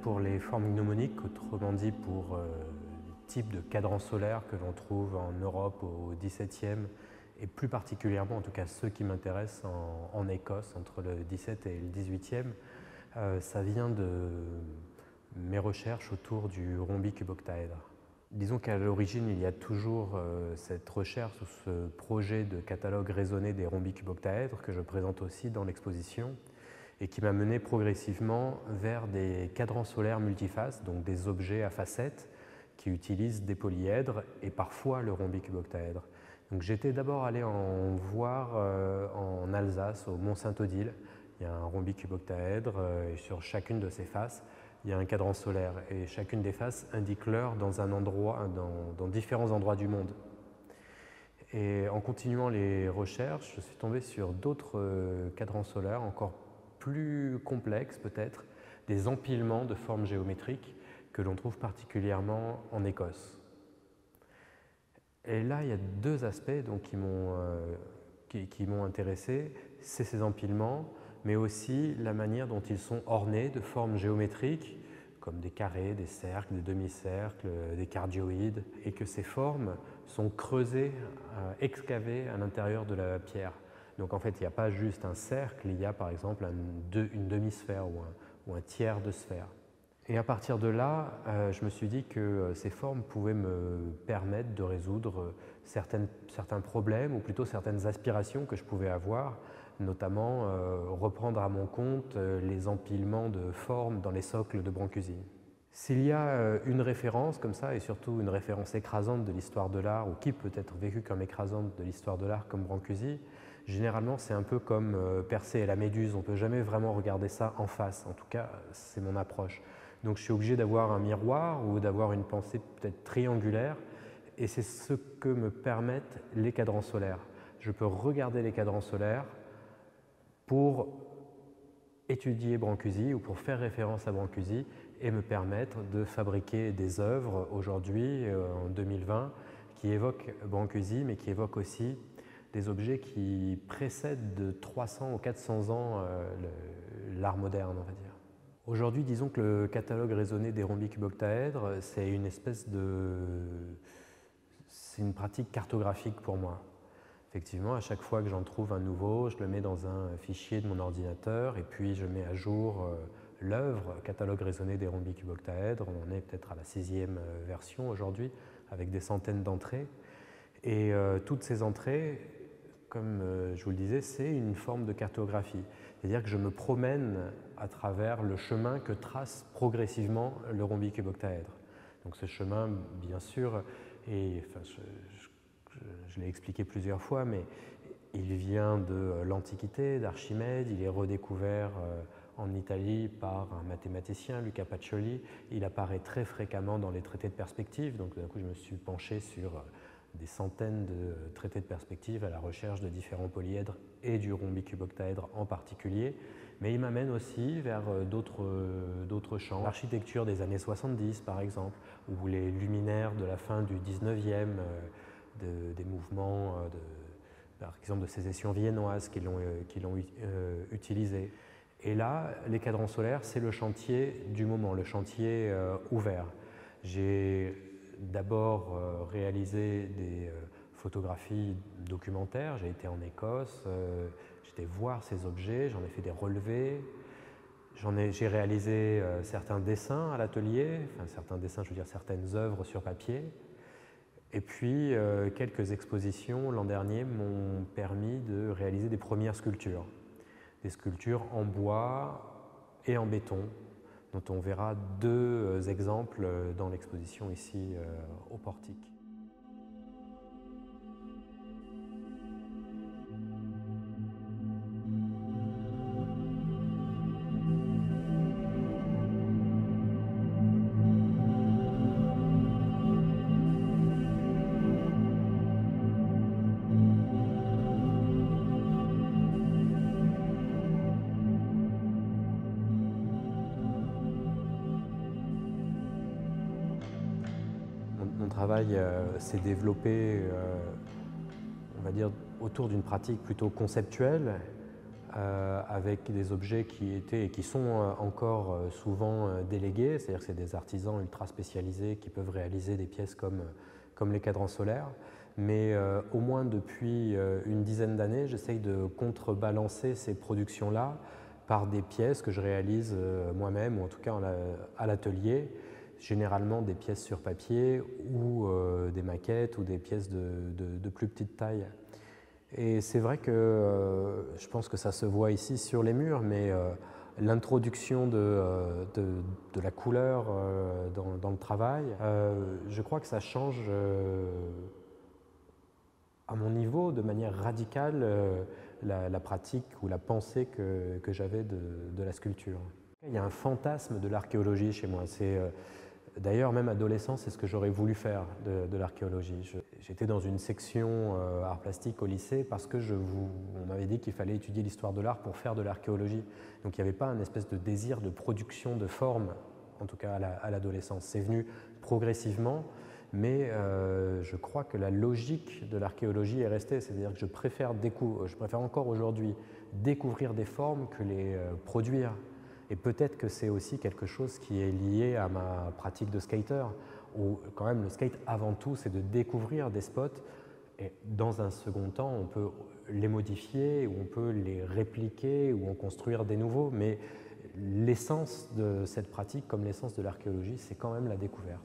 pour les formes gnomoniques, autrement dit pour les types de cadrans solaires que l'on trouve en Europe au XVIIe et plus particulièrement, en tout cas ceux qui m'intéressent en Écosse entre le XVIIe et le XVIIIe. Ça vient de mes recherches autour du rhombique-octaèdre. Disons qu'à l'origine, il y a toujours cette recherche ou ce projet de catalogue raisonné des rhombiques-octaèdres que je présente aussi dans l'exposition et qui m'a mené progressivement vers des cadrans solaires multifaces, donc des objets à facettes qui utilisent des polyèdres et parfois le rhombique-octaèdre. Donc j'étais d'abord allé en voir en Alsace, au Mont-Saint-Odile. Il y a un rhombique-octaèdre et sur chacune de ses faces, il y a un cadran solaire et chacune des faces indique l'heure dans un endroit, dans différents endroits du monde. Et en continuant les recherches, je suis tombé sur d'autres cadrans solaires encore plus complexes peut-être, des empilements de formes géométriques que l'on trouve particulièrement en Écosse. Et là, il y a deux aspects donc, qui m'ont intéressé, c'est ces empilements, mais aussi la manière dont ils sont ornés de formes géométriques, comme des carrés, des cercles, des demi-cercles, des cardioïdes, et que ces formes sont creusées, excavées à l'intérieur de la pierre. Donc en fait, il n'y a pas juste un cercle, il y a par exemple une demi-sphère ou un tiers de sphère. Et à partir de là, je me suis dit que ces formes pouvaient me permettre de résoudre certains problèmes, ou plutôt certaines aspirations que je pouvais avoir, notamment reprendre à mon compte les empilements de formes dans les socles de Brancusi. S'il y a une référence comme ça, et surtout une référence écrasante de l'histoire de l'art, ou qui peut être vécue comme écrasante de l'histoire de l'art comme Brancusi, généralement c'est un peu comme Persée et la Méduse, on ne peut jamais vraiment regarder ça en face, en tout cas c'est mon approche. Donc je suis obligé d'avoir un miroir ou d'avoir une pensée peut-être triangulaire, et c'est ce que me permettent les cadrans solaires. Je peux regarder les cadrans solaires pour étudier Brancusi ou pour faire référence à Brancusi et me permettre de fabriquer des œuvres aujourd'hui, en 2020, qui évoquent Brancusi, mais qui évoquent aussi des objets qui précèdent de 300 ou 400 ans l'art moderne, on va dire. Aujourd'hui, disons que le catalogue raisonné des rhombiques-octaèdres, c'est une espèce de... c'est une pratique cartographique pour moi. Effectivement, à chaque fois que j'en trouve un nouveau, je le mets dans un fichier de mon ordinateur et puis je mets à jour l'œuvre, catalogue raisonné des rhombiques-octaèdres. On en est peut-être à la 6e version aujourd'hui, avec des centaines d'entrées. Et toutes ces entrées, comme je vous le disais, c'est une forme de cartographie. C'est-à-dire que je me promène à travers le chemin que trace progressivement le rhombique-octaèdre. Donc ce chemin, bien sûr, et enfin, je l'ai expliqué plusieurs fois, mais il vient de l'Antiquité, d'Archimède, il est redécouvert en Italie par un mathématicien, Luca Pacioli. Il apparaît très fréquemment dans les traités de perspective, donc d'un coup je me suis penché sur des centaines de traités de perspective à la recherche de différents polyèdres et du rhombique-octaèdre en particulier, mais il m'amène aussi vers d'autres champs. L'architecture des années 70 par exemple, ou les luminaires de la fin du 19e, des mouvements, par exemple de sécession viennoise qui l'ont utilisé. Et là, les cadrans solaires, c'est le chantier du moment, le chantier ouvert. J'ai d'abord réalisé des photographies documentaires, j'ai été en Écosse, j'étais voir ces objets, j'en ai fait des relevés, j'ai réalisé certains dessins à l'atelier, enfin certains dessins, je veux dire certaines œuvres sur papier, et puis quelques expositions l'an dernier m'ont permis de réaliser des premières sculptures. Des sculptures en bois et en béton, dont on verra deux exemples dans l'exposition ici au portique. Mon travail s'est développé, on va dire, autour d'une pratique plutôt conceptuelle, avec des objets qui étaient et qui sont encore souvent délégués, c'est-à-dire que c'est des artisans ultra spécialisés qui peuvent réaliser des pièces comme les cadrans solaires. Mais au moins depuis une dizaine d'années, j'essaye de contrebalancer ces productions-là par des pièces que je réalise moi-même, ou en tout cas à l'atelier, généralement des pièces sur papier ou des maquettes ou des pièces de plus petite taille. Et c'est vrai que je pense que ça se voit ici sur les murs, mais l'introduction de la couleur dans le travail, je crois que ça change à mon niveau de manière radicale la pratique ou la pensée que j'avais de la sculpture. Il y a un fantasme de l'archéologie chez moi. D'ailleurs, même adolescent, c'est ce que j'aurais voulu faire de l'archéologie. J'étais dans une section art plastique au lycée parce que on m'avait dit qu'il fallait étudier l'histoire de l'art pour faire de l'archéologie. Donc il n'y avait pas un espèce de désir de production de forme, en tout cas à l'adolescence. C'est venu progressivement, mais je crois que la logique de l'archéologie est restée. C'est-à-dire que je préfère encore aujourd'hui découvrir des formes que les produire. Et peut-être que c'est aussi quelque chose qui est lié à ma pratique de skater, où quand même le skate avant tout c'est de découvrir des spots et dans un second temps on peut les modifier ou on peut les répliquer ou en construire des nouveaux, mais l'essence de cette pratique comme l'essence de l'archéologie c'est quand même la découverte.